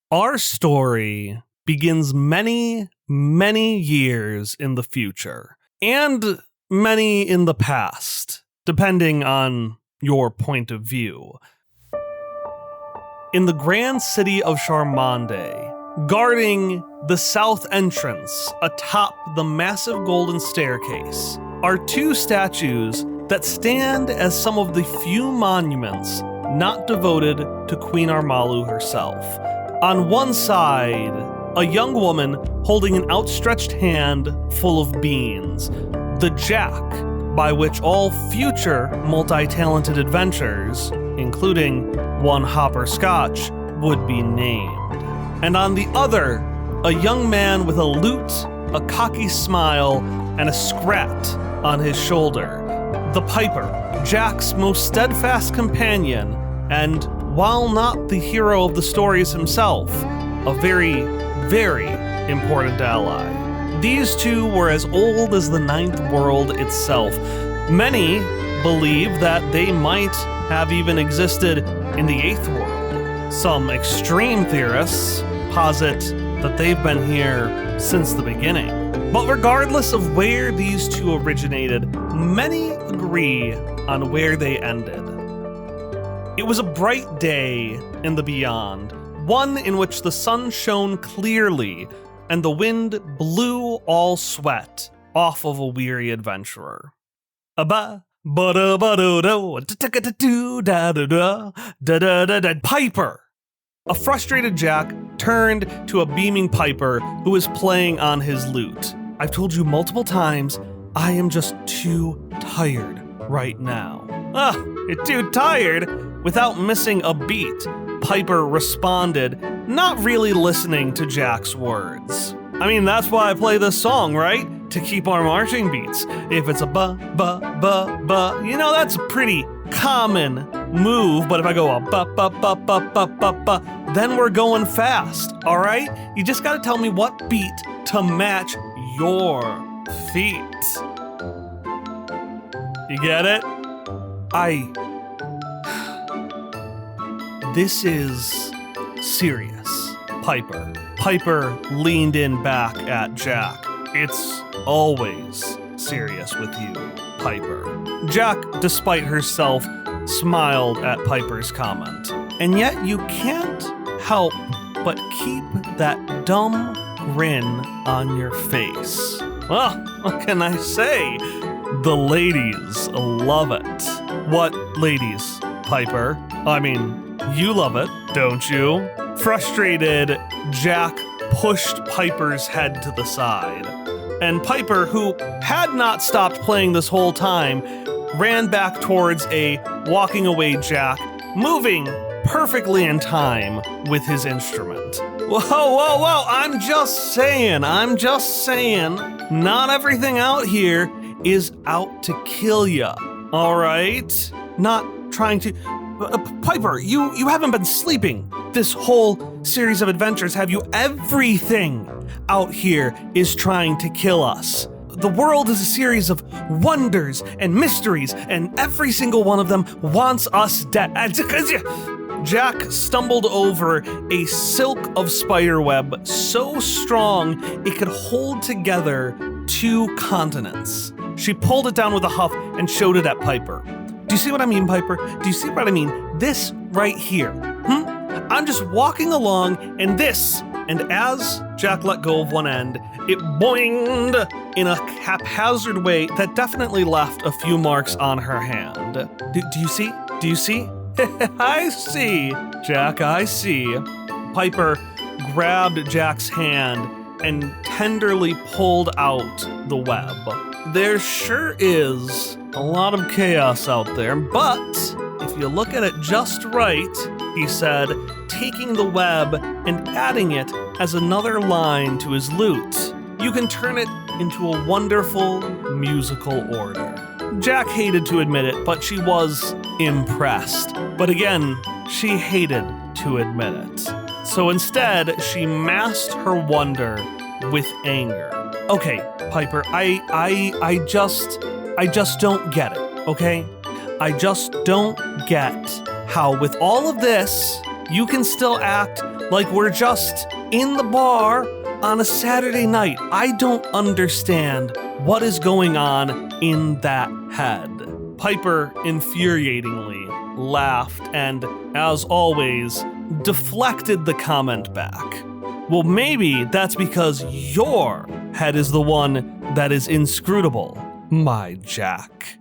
Our story begins many, many years in the future, and many in the past, depending on your point of view. In the grand city of Charmande, guarding the south entrance atop the massive golden staircase, are two statues that stand as some of the few monuments not devoted to Queen Armalu herself. On one side, a young woman holding an outstretched hand full of beans, the jack by which all future multi-talented adventures, including one hopperscotch, would be named. And on the other, a young man with a lute, a cocky smile, and a scrat on his shoulder, the piper, Jack's most steadfast companion, and while not the hero of the stories himself, a very, very important ally. These two were as old as the Ninth World itself. Many believe that they might have even existed in the Eighth World. Some extreme theorists posit that they've been here since the beginning. But regardless of where these two originated, many agree on where they ended. It was a bright day in the beyond, one in which the sun shone clearly and the wind blew all sweat off of a weary adventurer. Piper, a frustrated Jack turned to a beaming Piper who was playing on his lute. I've told you multiple times, I am just too tired right now. You're too tired? Without missing a beat, Piper responded, not really listening to Jack's words. I mean, that's why I play this song, right? To keep our marching beats. If it's a ba, you know, that's a pretty common move, but if I go a ba, then we're going fast, all right? You just gotta tell me what beat to match your feet. You get it? This is serious, Piper. Piper leaned in back at Jack. It's always serious with you, Piper. Jack, despite herself, smiled at Piper's comment. And yet you can't help but keep that dumb grin on your face. Well, what can I say? The ladies love it. What ladies, Piper? I mean, you love it, don't you? Frustrated, Jack pushed Piper's head to the side. And Piper, who had not stopped playing this whole time, ran back towards a walking away Jack, moving perfectly in time with his instrument. Whoa, I'm just saying, not everything out here is out to kill ya, all right? Not trying to... Piper, you haven't been sleeping this whole series of adventures, have you? Everything out here is trying to kill us. The world is a series of wonders and mysteries, and every single one of them wants us dead. Jack stumbled over a silk of spiderweb so strong it could hold together 2 continents. She pulled it down with a huff and showed it at Piper. Do you see what I mean, Piper? Do you see what I mean? This right here. I'm just walking along, and this, and as Jack let go of one end, it boinged in a haphazard way that definitely left a few marks on her hand. Do you see? Do you see? I see, Jack, I see. Piper grabbed Jack's hand and tenderly pulled out the web. There sure is a lot of chaos out there, but if you look at it just right, he said, taking the web and adding it as another line to his lute, you can turn it into a wonderful musical order. Jack hated to admit it, but she was impressed. But again, she hated to admit it. So instead, she masked her wonder with anger. Okay, Piper, I just don't get it, okay? I just don't get how with all of this, you can still act like we're just in the bar on a Saturday night. I don't understand what is going on in that head. Piper infuriatingly laughed and, as always, deflected the comment back. Well, maybe that's because your head is the one that is inscrutable, my Jack.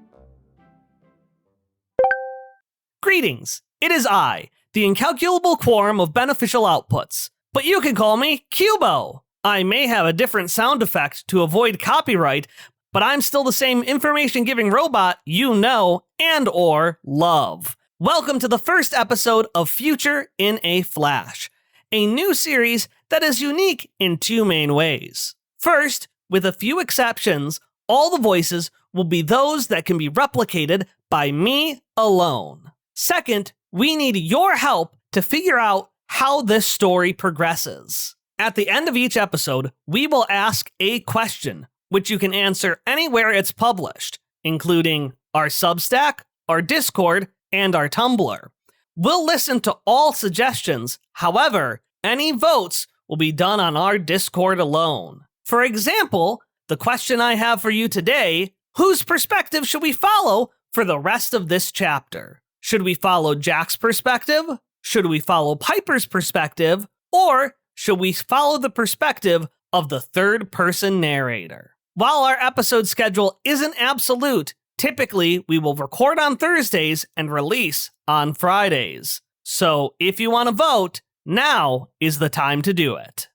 Greetings. It is I, the incalculable quorum of beneficial outputs, but you can call me Cubo. I may have a different sound effect to avoid copyright, but I'm still the same information-giving robot you know and or love. Welcome to the first episode of Future in a Flash, a new series that is unique in two main ways. First, with a few exceptions, all the voices will be those that can be replicated by me alone. Second, we need your help to figure out how this story progresses. At the end of each episode, we will ask a question, which you can answer anywhere it's published, including our Substack, our Discord, and our Tumblr. We'll listen to all suggestions. However, any votes will be done on our Discord alone. For example, the question I have for you today, whose perspective should we follow for the rest of this chapter? Should we follow Jack's perspective? Should we follow Piper's perspective? Or should we follow the perspective of the third-person narrator? While our episode schedule isn't absolute, typically we will record on Thursdays and release on Fridays. So if you want to vote, now is the time to do it.